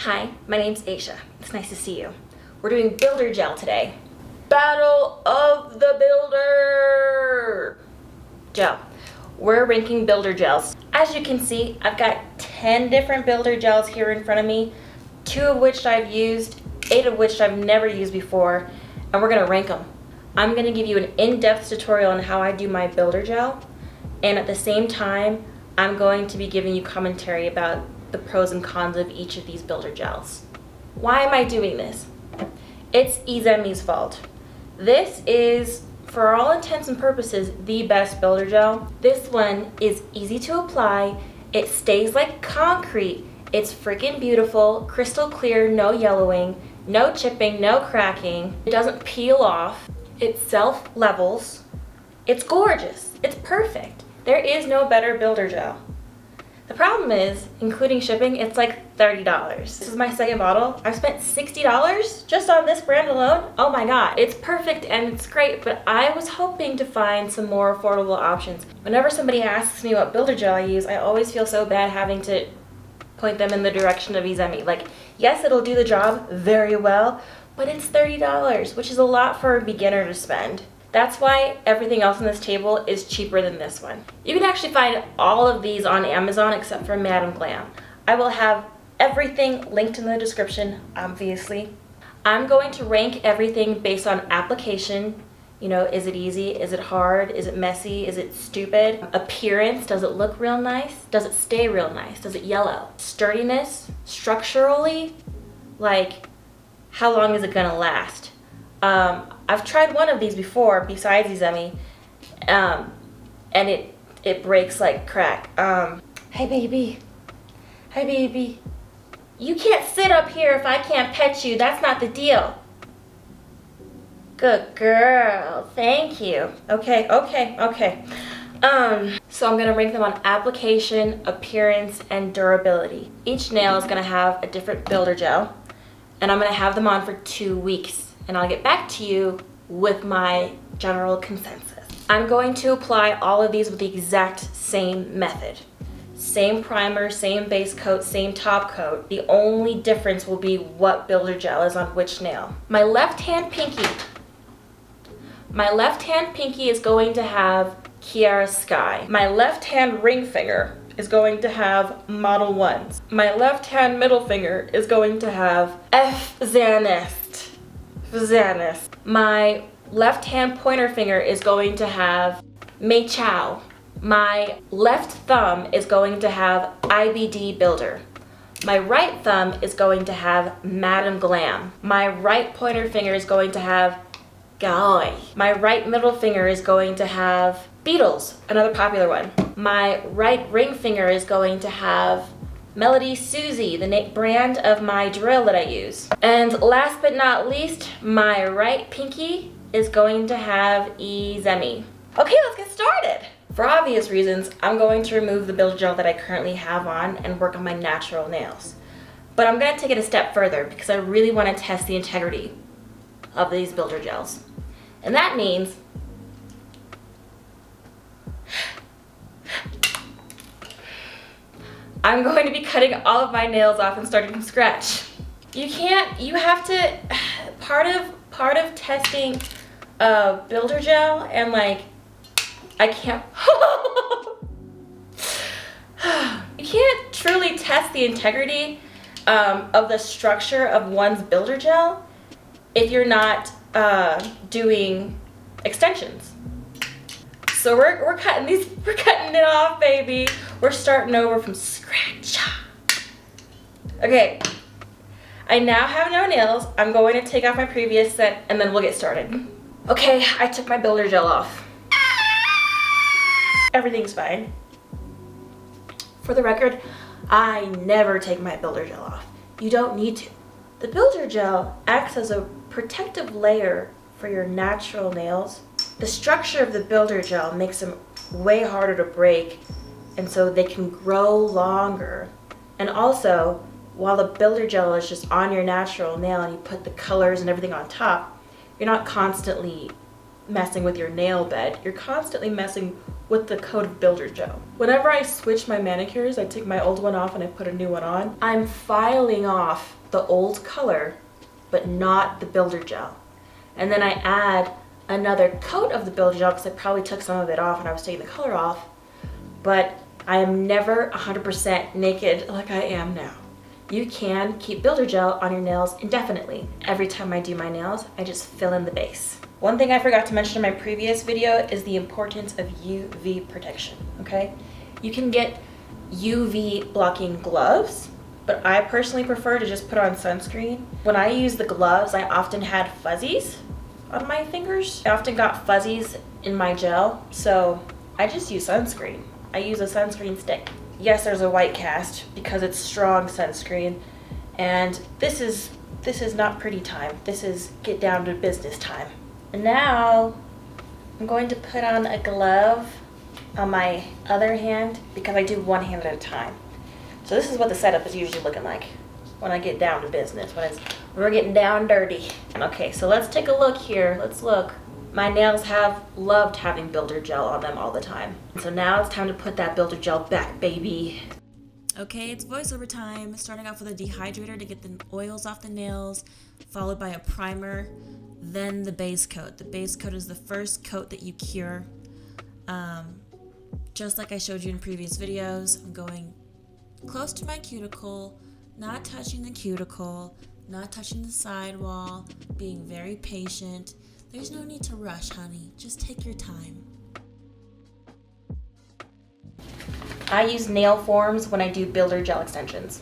Hi, my name's Aisha. It's nice to see you. We're doing builder gel today. Battle of the Builder gel. We're ranking builder gels. As you can see, I've got 10 different builder gels here in front of me, 2 of which I've used, 8 of which I've never used before, and we're gonna rank them. I'm gonna give you an in-depth tutorial on how I do my builder gel, and at the same time, I'm going to be giving you commentary about the pros and cons of each of these builder gels. Why am I doing this? It's Izemi's fault. This is, for all intents and purposes, the best builder gel. This one is easy to apply, it stays like concrete, it's freaking beautiful, crystal clear, no yellowing, no chipping, no cracking, it doesn't peel off, it self-levels, it's gorgeous, it's perfect. There is no better builder gel. The problem is, including shipping, it's like $30. This is my second bottle. I've spent $60 just on this brand alone. Oh my god, it's perfect and it's great, but I was hoping to find some more affordable options. Whenever somebody asks me what builder gel I use, I always feel so bad having to point them in the direction of Izemi. Like, yes, it'll do the job very well, but it's $30, which is a lot for a beginner to spend. That's why everything else on this table is cheaper than this one. You can actually find all of these on Amazon except for Madam Glam. I will have everything linked in the description, obviously. I'm going to rank everything based on application. You know, is it easy? Is it hard? Is it messy? Is it stupid? Appearance, does it look real nice? Does it stay real nice? Does it yellow? Sturdiness, structurally, like how long is it gonna last? I've tried one of these before besides Izemi, and it breaks like crack. Hey baby, hey baby, you can't sit up here if I can't pet you. That's not the deal. Good girl, thank you. Okay. So I'm gonna rank them on application, appearance, and durability. Each nail is gonna have a different builder gel, and I'm gonna have them on for 2 weeks. And I'll get back to you with my general consensus. I'm going to apply all of these with the exact same method. Same primer, same base coat, same top coat. The only difference will be what builder gel is on which nail. My left-hand pinky is going to have Kiara Sky. My left-hand ring finger is going to have Model 1s. My left-hand middle finger is going to have F. Zanest. My left hand pointer finger is going to have Mei Chow. My left thumb is going to have IBD Builder. My right thumb is going to have Madam Glam. My right pointer finger is going to have Gaoi. My right middle finger is going to have Beatles, another popular one. My right ring finger is going to have Melody Susie, the brand of my drill that I use. And last but not least, my right pinky is going to have Izemi. Okay, let's get started. For obvious reasons, I'm going to remove the builder gel that I currently have on and work on my natural nails. But I'm gonna take it a step further because I really wanna test the integrity of these builder gels. And that means I'm going to be cutting all of my nails off and starting from scratch. You have to, part of testing builder gel and like, you can't truly test the integrity of the structure of one's builder gel if you're not doing extensions. So we're cutting it off, baby. We're starting over from scratch. Okay, I now have no nails. I'm going to take off my previous set and then we'll get started. Okay, I took my builder gel off. Everything's fine. For the record, I never take my builder gel off. You don't need to. The builder gel acts as a protective layer for your natural nails. The structure of the builder gel makes them way harder to break, and so they can grow longer. And also, while the builder gel is just on your natural nail and you put the colors and everything on top, you're not constantly messing with your nail bed. You're constantly messing with the coat of Builder Gel. Whenever I switch my manicures, I take my old one off and I put a new one on. I'm filing off the old color, but not the Builder Gel. And then I add another coat of the Builder Gel because I probably took some of it off and I was taking the color off, but I am never 100% naked like I am now. You can keep Builder Gel on your nails indefinitely. Every time I do my nails, I just fill in the base. One thing I forgot to mention in my previous video is the importance of UV protection, okay? You can get UV blocking gloves, but I personally prefer to just put on sunscreen. When I use the gloves, I often had fuzzies on my fingers. I often got fuzzies in my gel, so I just use sunscreen. I use a sunscreen stick. Yes, there's a white cast because it's strong sunscreen, and this is not pretty time. This is get down to business time. And now I'm going to put on a glove on my other hand because I do one hand at a time. So this is what the setup is usually looking like when I get down to business, when we're getting down dirty. Okay, so let's take a look here. Let's look. My nails have loved having Builder Gel on them all the time. So now it's time to put that Builder Gel back, baby. Okay, it's voiceover time. Starting off with a dehydrator to get the oils off the nails, followed by a primer, then the base coat. The base coat is the first coat that you cure. Just like I showed you in previous videos, I'm going close to my cuticle, not touching the cuticle, not touching the sidewall, being very patient. There's no need to rush, honey. Just take your time. I use nail forms when I do Builder Gel extensions.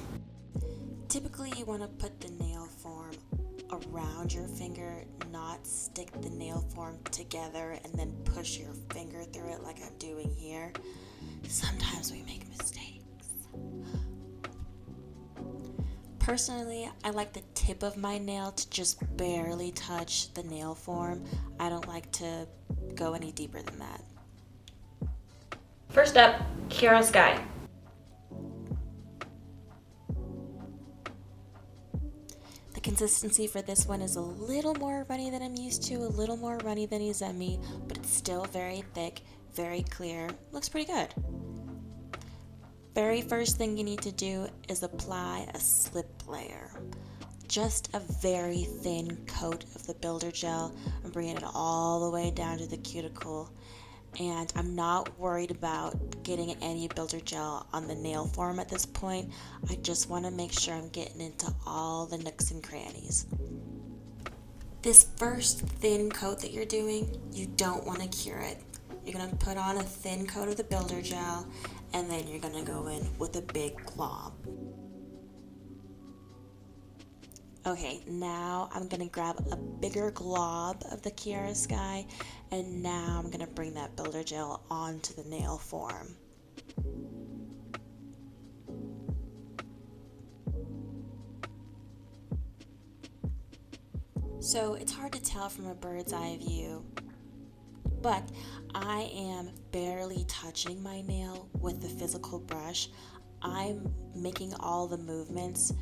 Typically, you want to put the nail form around your finger, not stick the nail form together and then push your finger through it like I'm doing here. Sometimes we make mistakes. Personally, I like the tip of my nail to just barely touch the nail form. I don't like to go any deeper than that. First up, Chiarosky. The consistency for this one is a little more runny than I'm used to, a little more runny than Izumi, but it's still very thick, very clear. Looks pretty good. Very first thing you need to do is apply a slip layer. Just a very thin coat of the Builder Gel. I'm bringing it all the way down to the cuticle. And I'm not worried about getting any Builder Gel on the nail form at this point. I just want to make sure I'm getting into all the nooks and crannies. This first thin coat that you're doing, you don't want to cure it. You're going to put on a thin coat of the Builder Gel, and then you're going to go in with a big glob. Okay, now I'm going to grab a bigger glob of the Chiarosky, and now I'm going to bring that Builder Gel onto the nail form. So it's hard to tell from a bird's eye view, but I am barely touching my nail with the physical brush. I'm making all the movements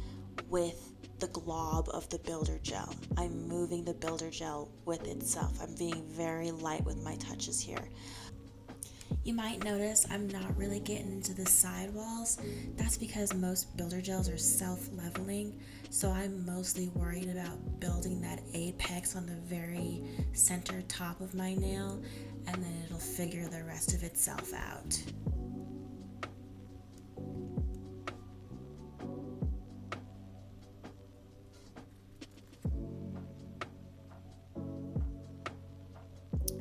with the glob of the Builder Gel. I'm moving the Builder Gel with itself. I'm being very light with my touches here. You might notice I'm not really getting into the sidewalls. That's because most Builder Gels are self-leveling, so I'm mostly worried about building that apex on the very center top of my nail, and then it'll figure the rest of itself out.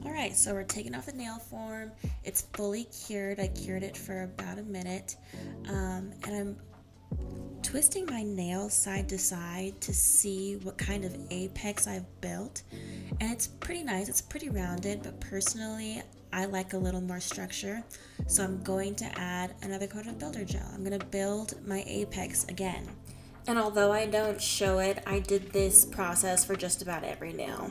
Alright, so we're taking off the nail form. It's fully cured. I cured it for about a minute. And I'm twisting my nails side to side to see what kind of apex I've built. And it's pretty nice. It's pretty rounded, but personally, I like a little more structure. So I'm going to add another coat of Builder Gel. I'm going to build my apex again. And although I don't show it, I did this process for just about every nail.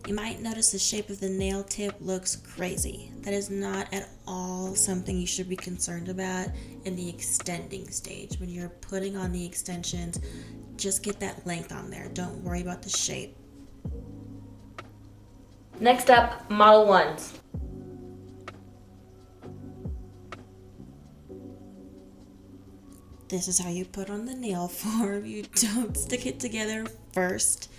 You might notice the shape of the nail tip looks crazy. That is not at all something you should be concerned about in the extending stage. When you're putting on the extensions, just get that length on there. Don't worry about the shape. Next up, Model 1s. This is how you put on the nail form. You don't stick it together first.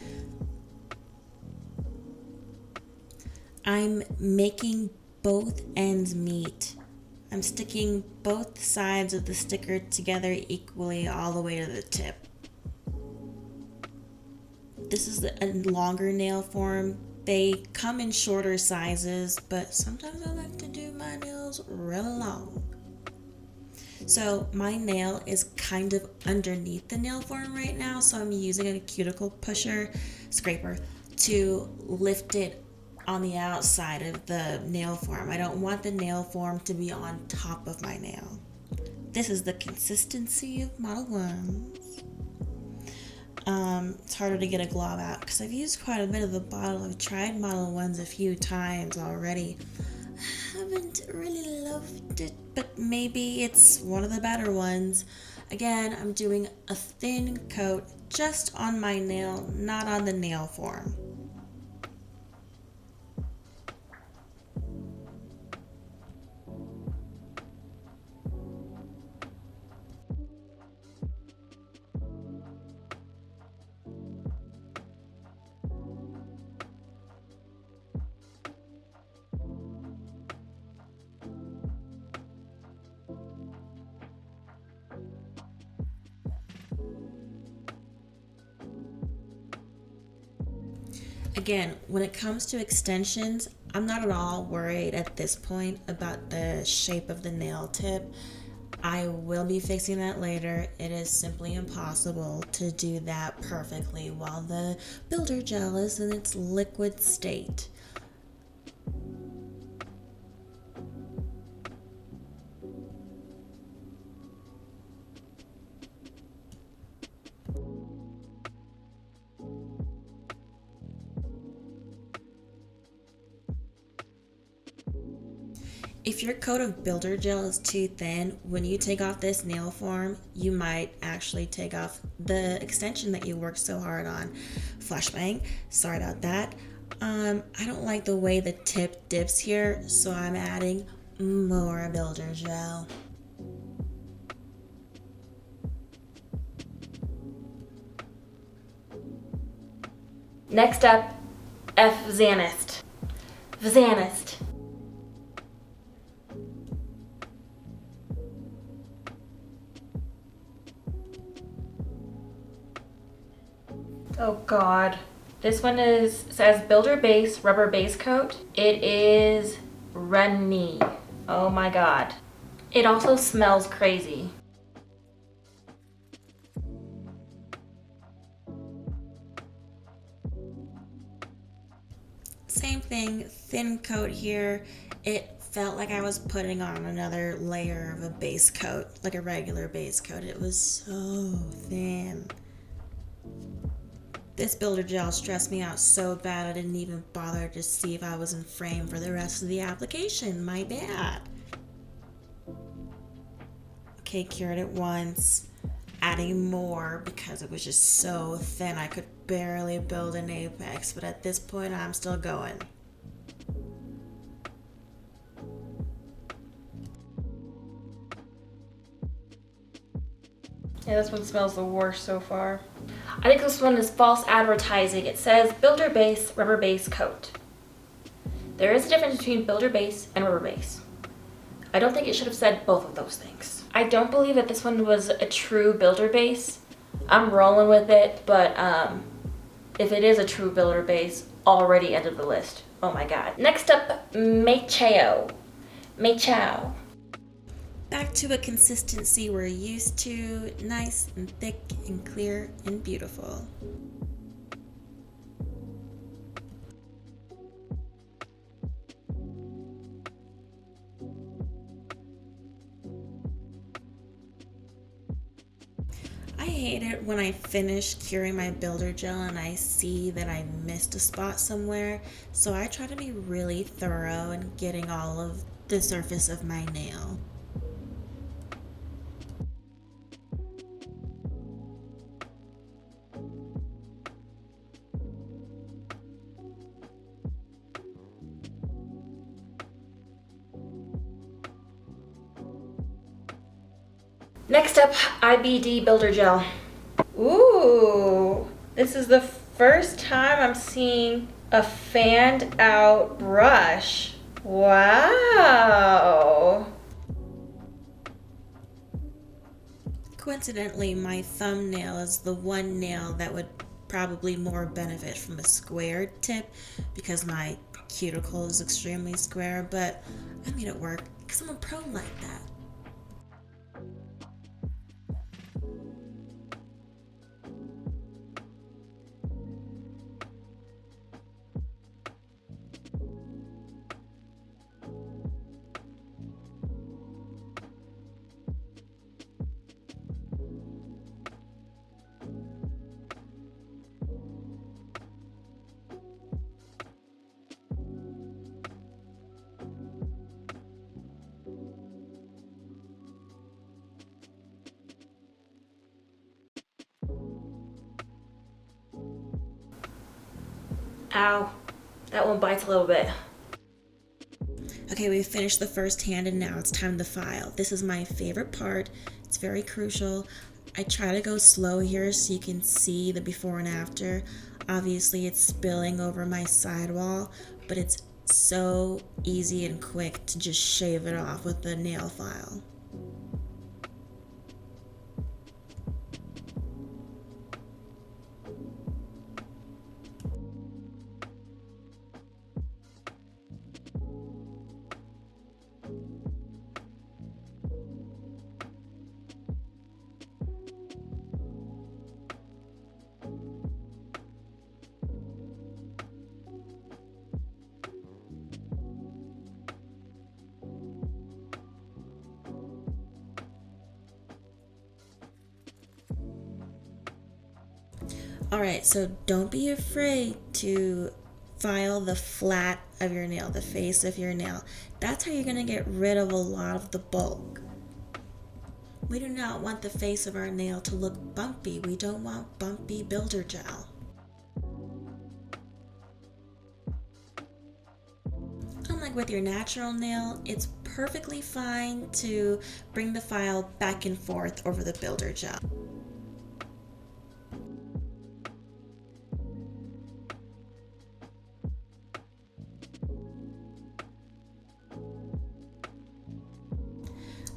I'm making both ends meet. I'm sticking both sides of the sticker together equally all the way to the tip. This is a longer nail form. They come in shorter sizes, but sometimes I like to do my nails real long. So my nail is kind of underneath the nail form right now, so I'm using a cuticle scraper to lift it on the outside of the nail form. I don't want the nail form to be on top of my nail. This is the consistency of Model 1. It's harder to get a glob out because I've used quite a bit of the bottle. I've tried Model 1s a few times already. I haven't really loved it, but maybe it's one of the better ones. Again, I'm doing a thin coat just on my nail, not on the nail form. Again, when it comes to extensions, I'm not at all worried at this point about the shape of the nail tip. I will be fixing that later. It is simply impossible to do that perfectly while the builder gel is in its liquid state. If your coat of builder gel is too thin, when you take off this nail form, you might actually take off the extension that you worked so hard on. Flashbang, sorry about that. I don't like the way the tip dips here, so I'm adding more builder gel. Next up, F-Zanist. Vzanist. Oh God. This one says Builder Base Rubber Base Coat. It is runny. Oh my God. It also smells crazy. Same thing, thin coat here. It felt like I was putting on another layer of a base coat, like a regular base coat. It was so thin. This builder gel stressed me out so bad I didn't even bother to see if I was in frame for the rest of the application. My bad. Okay, cured it once. Adding more because it was just so thin I could barely build an apex, but at this point I'm still going. Yeah, this one smells the worst so far. I think this one is false advertising. It says Builder Base Rubber Base Coat. There is a difference between Builder Base and Rubber Base. I don't think it should have said both of those things. I don't believe that this one was a true Builder Base. I'm rolling with it, but if it is a true Builder Base, already ended the list. Oh my God. Next up, Maychow. Maychow. Back to a consistency we're used to, nice and thick and clear and beautiful. I hate it when I finish curing my builder gel and I see that I missed a spot somewhere, so I try to be really thorough in getting all of the surface of my nail. Next up, IBD Builder Gel. Ooh, this is the first time I'm seeing a fanned out brush. Wow. Coincidentally, my thumbnail is the one nail that would probably more benefit from a squared tip because my cuticle is extremely square, but I made it work because I'm a pro like that. Ow, that one bites a little bit. Okay, we finished the first hand and now it's time to file. This is my favorite part. It's very crucial. I try to go slow here so you can see the before and after. Obviously it's spilling over my sidewall, but it's so easy and quick to just shave it off with the nail file. Alright, so don't be afraid to file the flat of your nail, the face of your nail. That's how you're going to get rid of a lot of the bulk. We do not want the face of our nail to look bumpy. We don't want bumpy builder gel. Unlike with your natural nail, it's perfectly fine to bring the file back and forth over the builder gel.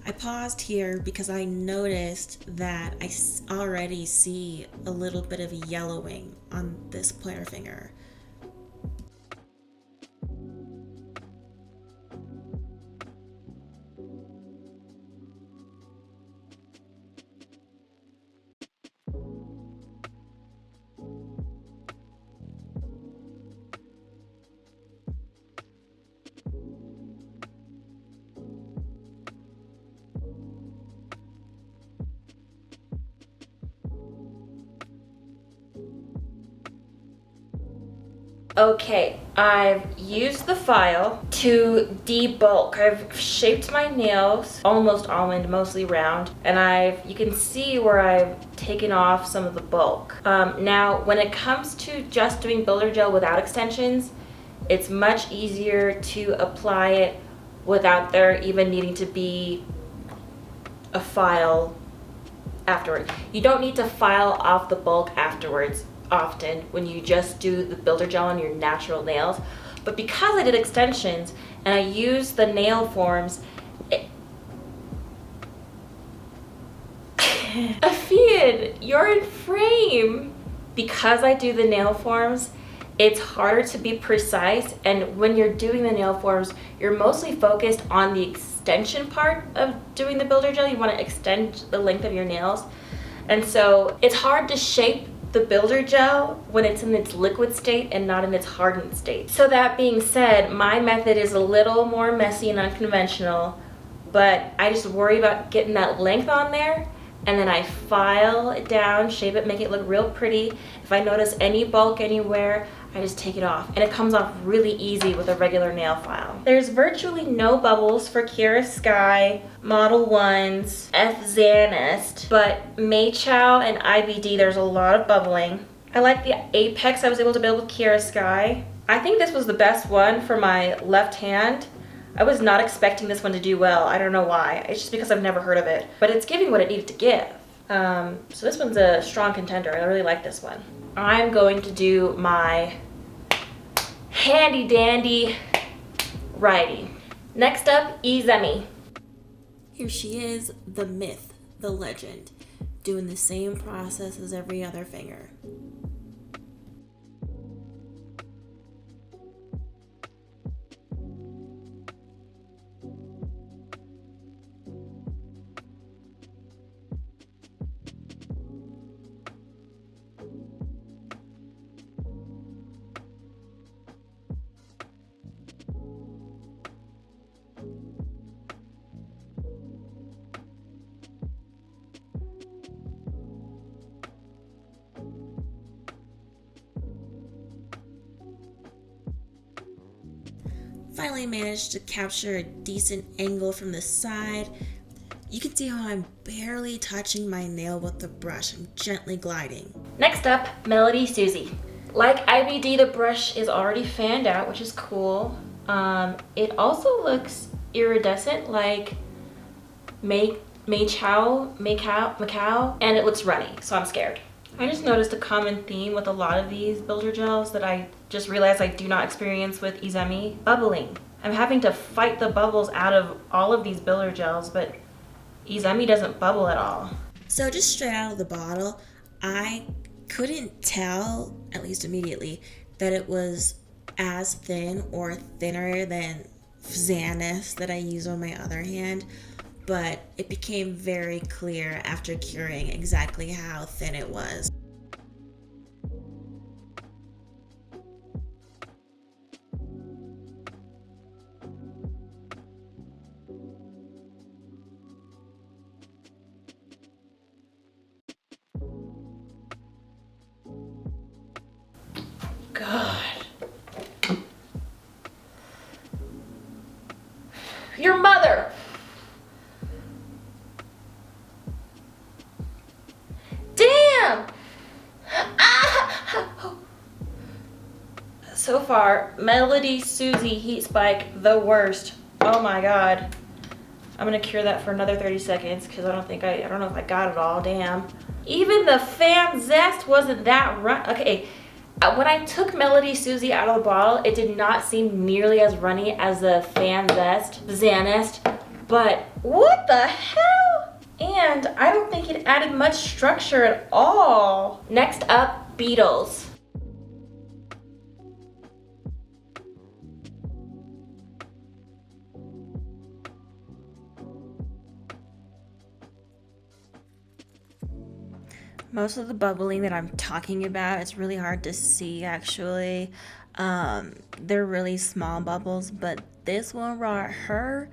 I paused here because I noticed that I already see a little bit of yellowing on this pointer finger. Okay, I've used the file to debulk. I've shaped my nails almost almond, mostly round, and you can see where I've taken off some of the bulk. Now, when it comes to just doing builder gel without extensions, it's much easier to apply it without there even needing to be a file afterward. You don't need to file off the bulk afterwards often when you just do the builder gel on your natural nails, but because I did extensions and I used the nail forms, Afian, you're in frame. Because I do the nail forms, it's harder to be precise, and when you're doing the nail forms, you're mostly focused on the extension part of doing the builder gel. You want to extend the length of your nails, and so it's hard to shape the builder gel when it's in its liquid state and not in its hardened state. So that being said, my method is a little more messy and unconventional, but I just worry about getting that length on there, and then I file it down, shape it, make it look real pretty. If I notice any bulk anywhere, I just take it off, and it comes off really easy with a regular nail file. There's virtually no bubbles for Kira Sky, Model 1s, F Zanist, but Maychow and IBD, there's a lot of bubbling. I like the Apex I was able to build with Kira Sky. I think this was the best one for my left hand. I was not expecting this one to do well. I don't know why. It's just because I've never heard of it. But it's giving what it needed to give. So this one's a strong contender. I really like this one. I'm going to do my handy dandy righty. Next up, Izumi. Here she is, the myth, the legend, doing the same process as every other finger. Finally managed to capture a decent angle from the side. You can see how I'm barely touching my nail with the brush. I'm gently gliding. Next up, Melody Susie. Like IBD, the brush is already fanned out, which is cool. It also looks iridescent like Macao, and it looks runny, so I'm scared. I just noticed a common theme with a lot of these builder gels that I just realized I do not experience with Izumi. Bubbling. I'm having to fight the bubbles out of all of these builder gels, but Izumi doesn't bubble at all. So just straight out of the bottle, I couldn't tell, at least immediately, that it was as thin or thinner than Xanis that I use on my other hand, but it became very clear after curing exactly how thin it was. God. Your mother. Damn. Ah. So far, Melody Susie Heat Spike, the worst. Oh my God. I'm gonna cure that for another 30 seconds because I don't know if I got it all. Damn. Even the Fan Zest wasn't that run. Okay. When I took Melody Susie out of the bottle, it did not seem nearly as runny as the Fan Zest, Xanest, but what the hell? And I don't think it added much structure at all. Next up, Beetles. Most of the bubbling that I'm talking about, it's really hard to see actually. They're really small bubbles, but this one right here,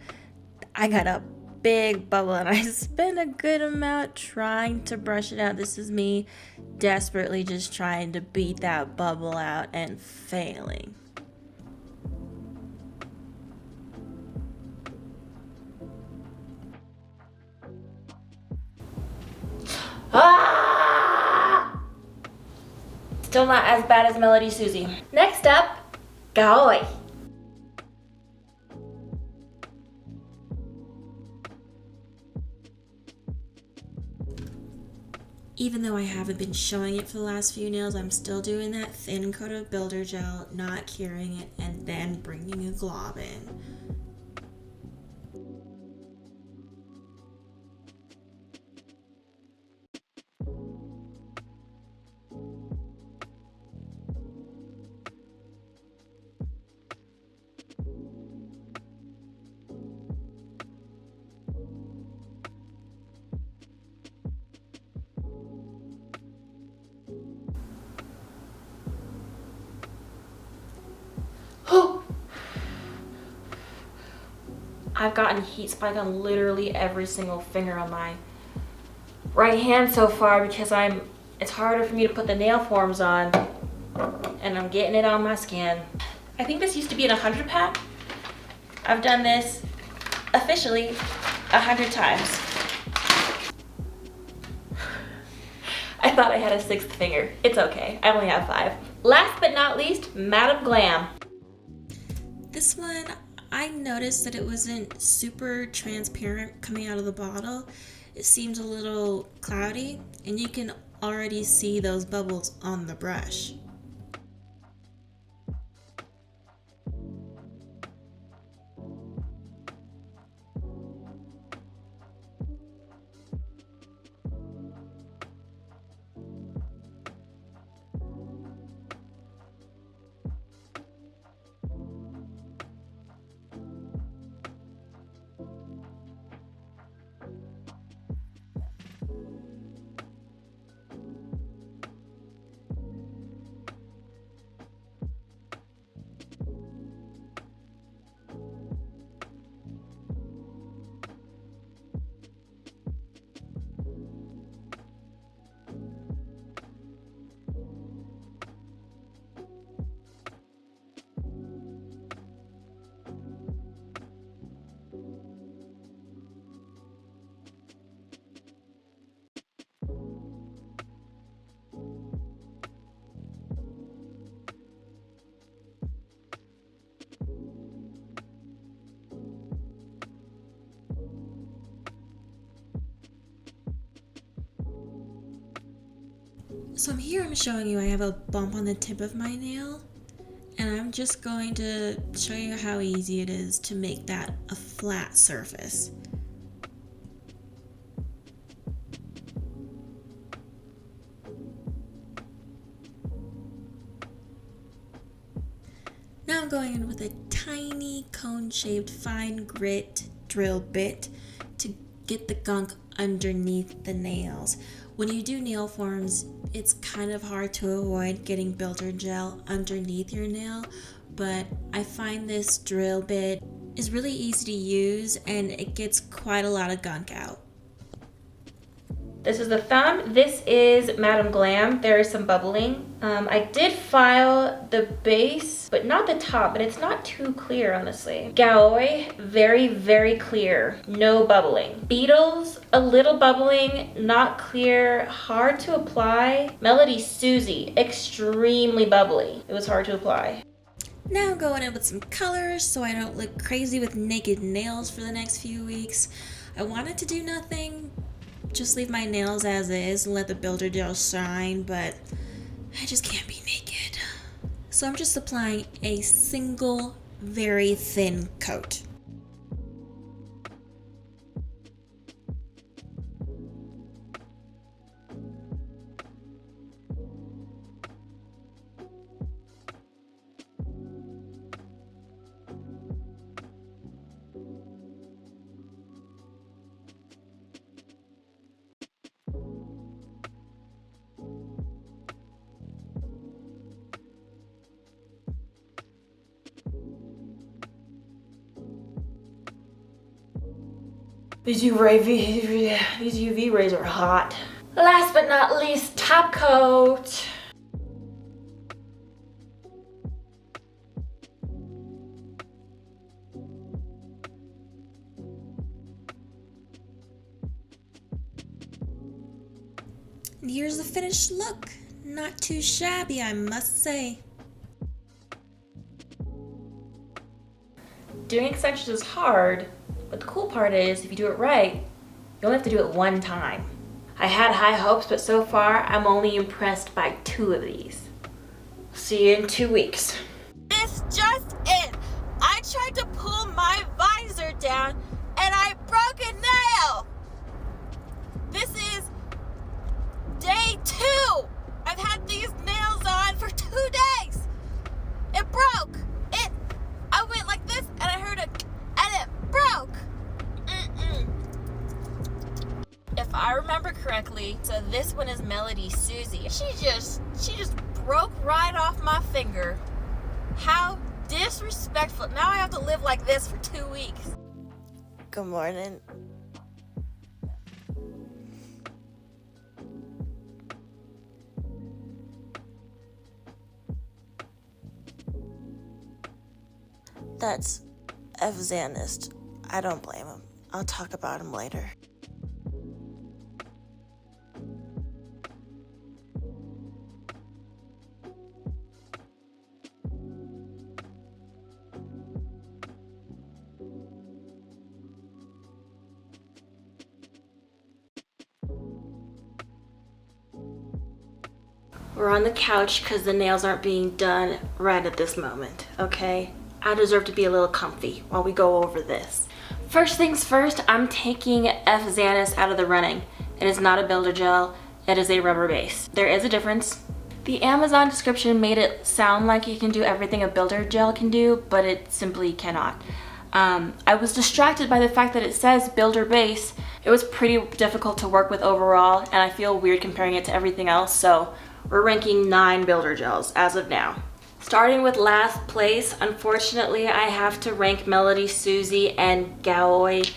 I got a big bubble and I spent a good amount trying to brush it out. This is me desperately just trying to beat that bubble out and failing. Still not as bad as Melody Susie. Next up, Gaoi. Even though I haven't been showing it for the last few nails, I'm still doing that thin coat of builder gel, not curing it, and then bringing a glob in. I've gotten heat spike on literally every single finger on my right hand so far because it's harder for me to put the nail forms on and I'm getting it on my skin. I think this used to be an 100 pack. I've done this officially 100 times. I thought I had a 6th finger. It's okay, I only have 5. Last but not least, Madame Glam. This one, I noticed that it wasn't super transparent coming out of the bottle. It seemed a little cloudy, and you can already see those bubbles on the brush. So here I'm showing you I have a bump on the tip of my nail, and I'm just going to show you how easy it is to make that a flat surface. Now I'm going in with a tiny cone-shaped fine grit drill bit to get the gunk underneath the nails. When you do nail forms, it's kind of hard to avoid getting builder gel underneath your nail, but I find this drill bit is really easy to use and it gets quite a lot of gunk out. This is the thumb. This is Madam Glam. There is some bubbling. I did file the base, but not the top, but it's not too clear, honestly. Gaoi, very, very clear. No bubbling. Beetles, a little bubbling, not clear, hard to apply. Melody Susie, extremely bubbly. It was hard to apply. Now I'm going in with some colors so I don't look crazy with naked nails for the next few weeks. I wanted to do nothing, just leave my nails as is and let the builder gel shine, but I just can't be naked. So I'm just applying a single, very thin coat. These UV rays are hot. Last but not least, top coat. And here's the finished look. Not too shabby, I must say. Doing extensions is hard, but the cool part is if you do it right, you only have to do it one time. I had high hopes, but so far I'm only impressed by 2 of these. See you in 2 weeks. This just in. I tried to pull my visor down and I broke a nail. This is day 2. I've had these nails on for 2 days. It broke. I went like this and I heard and it broke. If I remember correctly, so this one is Melody Susie. She just broke right off my finger. How disrespectful. Now I have to live like this for 2 weeks. Good morning. That's Evzanist. I don't blame him. I'll talk about him later. we're on the couch because the nails aren't being done right at this moment, okay? I deserve to be a little comfy while we go over this. First things first, I'm taking F. Xanis out of the running. It is not a builder gel, it is a rubber base. There is a difference. The Amazon description made it sound like it can do everything a builder gel can do, but it simply cannot. I was distracted by the fact that it says builder base. It was pretty difficult to work with overall, and I feel weird comparing it to everything else, so we're ranking 9 builder gels as of now. Starting with last place, unfortunately, I have to rank Melody Susie and Gaoi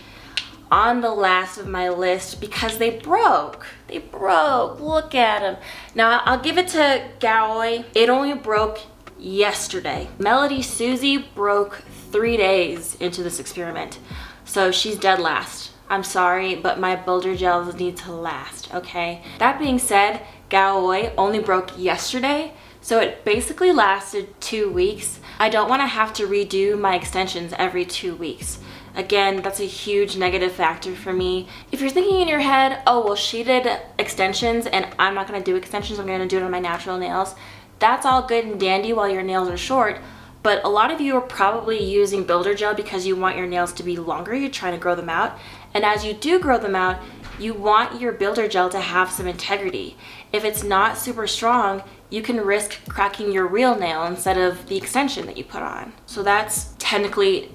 on the last of my list because they broke. They broke. Look at them. Now, I'll give it to Gaoi. It only broke yesterday. Melody Susie broke 3 days into this experiment, so she's dead last. I'm sorry, but my builder gels need to last, okay? That being said, Gaoi only broke yesterday, so it basically lasted 2 weeks. I don't want to have to redo my extensions every 2 weeks. Again, that's a huge negative factor for me. If you're thinking in your head, oh, well, she did extensions and I'm not going to do extensions, I'm going to do it on my natural nails. That's all good and dandy while your nails are short, but a lot of you are probably using builder gel because you want your nails to be longer, you're trying to grow them out. And as you do grow them out, you want your builder gel to have some integrity. If it's not super strong, you can risk cracking your real nail instead of the extension that you put on. So that's technically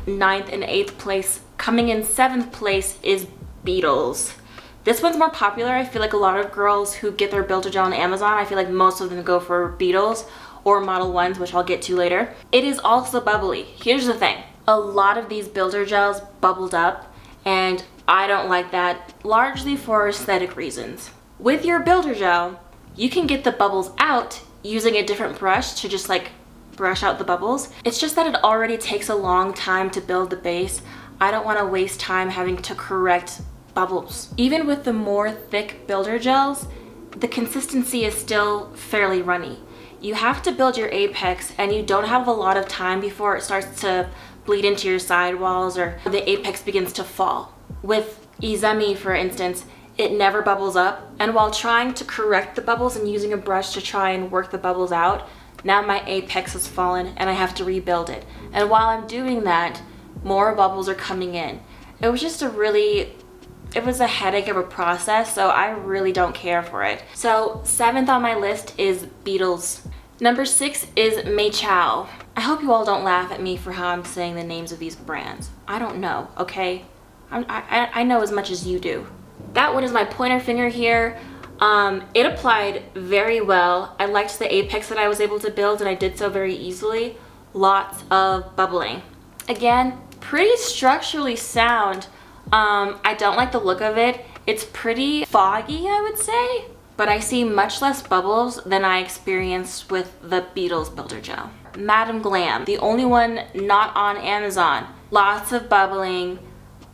9th and 8th place. Coming in 7th place is Beetles. This one's more popular. I feel like a lot of girls who get their builder gel on Amazon, I feel like most of them go for Beetles or Model 1s, which I'll get to later. It is also bubbly. Here's the thing. A lot of these builder gels bubbled up, and I don't like that, largely for aesthetic reasons. With your builder gel, you can get the bubbles out using a different brush to just like brush out the bubbles. It's just that it already takes a long time to build the base. I don't want to waste time having to correct bubbles. Even with the more thick builder gels, the consistency is still fairly runny. You have to build your apex and you don't have a lot of time before it starts to bleed into your sidewalls or the apex begins to fall. With Izumi, for instance, it never bubbles up, and while trying to correct the bubbles and using a brush to try and work the bubbles out, now my apex has fallen and I have to rebuild it. And while I'm doing that, more bubbles are coming in. It was just it was a headache of a process, so I really don't care for it. So 7th on my list is Beetles. Number 6 is Meichao. I hope you all don't laugh at me for how I'm saying the names of these brands. I don't know, okay? I know as much as you do. That one is my pointer finger here. It applied very well. I liked the apex that I was able to build, and I did so very easily. Lots of bubbling. Again, pretty structurally sound. I don't like the look of it. It's pretty foggy, I would say, but I see much less bubbles than I experienced with the Beetles Builder Gel. Madam Glam, the only one not on Amazon. Lots of bubbling.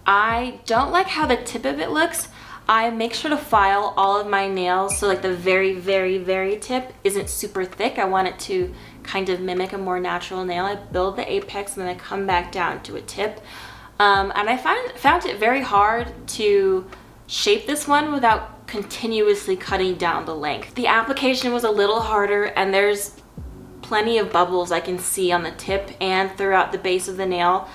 I don't like how the tip of it looks. I make sure to file all of my nails so like the very, very, very tip isn't super thick. I want it to kind of mimic a more natural nail. I build the apex and then I come back down to a tip. And I found it very hard to shape this one without continuously cutting down the length. The application was a little harder, and there's plenty of bubbles I can see on the tip and throughout the base of the nail.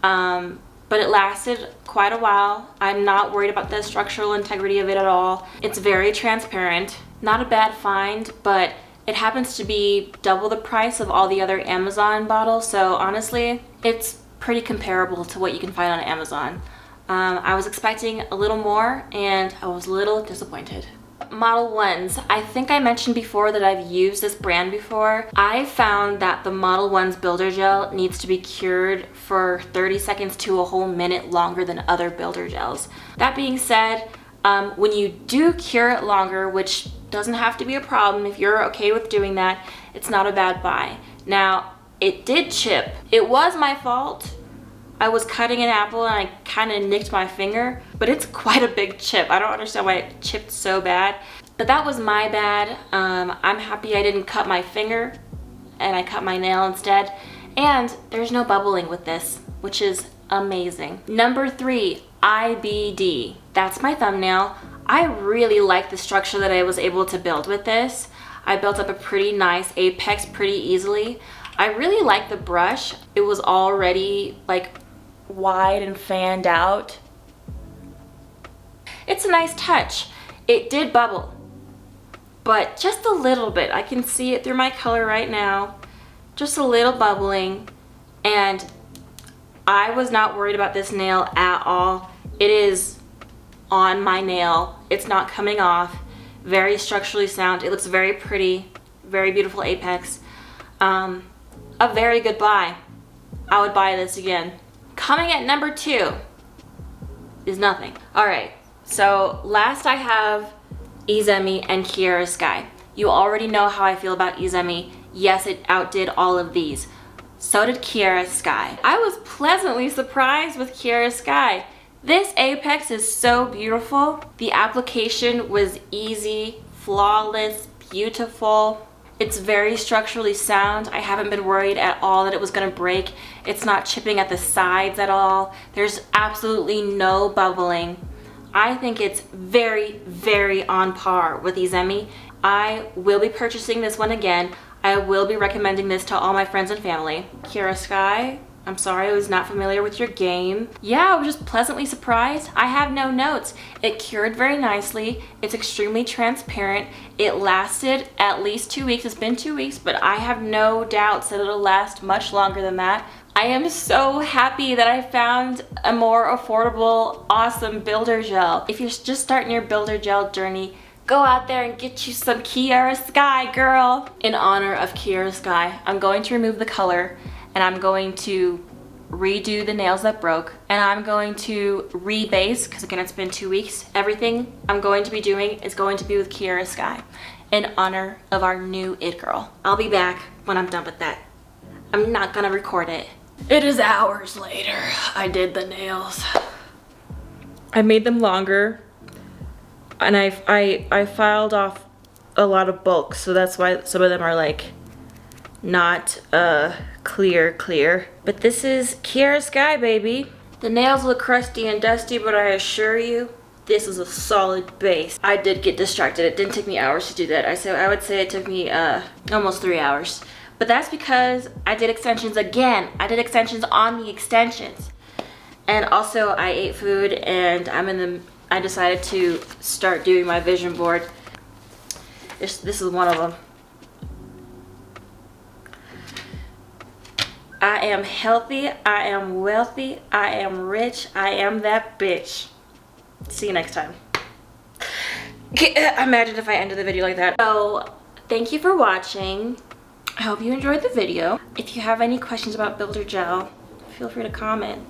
But it lasted quite a while. I'm not worried about the structural integrity of it at all. It's very transparent. Not a bad find, but it happens to be double the price of all the other Amazon bottles, so honestly, it's pretty comparable to what you can find on Amazon. I was expecting a little more, and I was a little disappointed. Model 1s. I think I mentioned before that I've used this brand before. I found that the Model 1s Builder Gel needs to be cured for 30 seconds to a whole minute longer than other builder gels. That being said, when you do cure it longer, which doesn't have to be a problem if you're okay with doing that, it's not a bad buy. Now, it did chip. It was my fault. I was cutting an apple and I kind of nicked my finger, but it's quite a big chip. I don't understand why it chipped so bad, but that was my bad. I'm happy I didn't cut my finger and I cut my nail instead. And there's no bubbling with this, which is amazing. Number 3, IBD. That's my thumbnail. I really like the structure that I was able to build with this. I built up a pretty nice apex pretty easily. I really like the brush. It was already like wide and fanned out. It's a nice touch. It did bubble, but just a little bit. I can see it through my color right now. Just a little bubbling, and I was not worried about this nail at all. It is on my nail. It's not coming off. Very structurally sound. It looks very pretty. Very beautiful apex. A very good buy. I would buy this again. Coming at number 2 is nothing. All right, so last I have Izemi and Kiara Sky. You already know how I feel about Izemi. Yes, it outdid all of these. So did Kiara Sky. I was pleasantly surprised with Kiara Sky. This apex is so beautiful. The application was easy, flawless, beautiful. It's very structurally sound. I haven't been worried at all that it was gonna break. It's not chipping at the sides at all. There's absolutely no bubbling. I think it's very, very on par with Izemi. I will be purchasing this one again. I will be recommending this to all my friends and family. Kiara Sky, I'm sorry I was not familiar with your game. Yeah, I was just pleasantly surprised. I have no notes. It cured very nicely. It's extremely transparent. It lasted at least 2 weeks. It's been 2 weeks, but I have no doubts that it'll last much longer than that. I am so happy that I found a more affordable, awesome builder gel. If you're just starting your builder gel journey, go out there and get you some Kiara Sky, girl. In honor of Kiara Sky, I'm going to remove the color, and I'm going to redo the nails that broke, and I'm going to rebase, because again, it's been 2 weeks. Everything I'm going to be doing is going to be with Kiara Sky in honor of our new It Girl. I'll be back when I'm done with that. I'm not gonna record it. It is hours later. I did the nails. I made them longer, and I filed off a lot of bulk, so that's why some of them are like not clear. But this is Kiara Sky, baby. The nails look crusty and dusty, but I assure you, this is a solid base. I did get distracted. It didn't take me hours to do that. I would say it took me almost 3 hours. But that's because I did extensions again. I did extensions on the extensions. And also I ate food, and I decided to start doing my vision board. This is one of them. I am healthy, I am wealthy, I am rich, I am that bitch. See you next time. Imagine if I ended the video like that. So, thank you for watching. I hope you enjoyed the video. If you have any questions about Builder Gel, feel free to comment.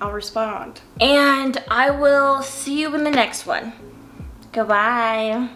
I'll respond. And I will see you in the next one. Goodbye.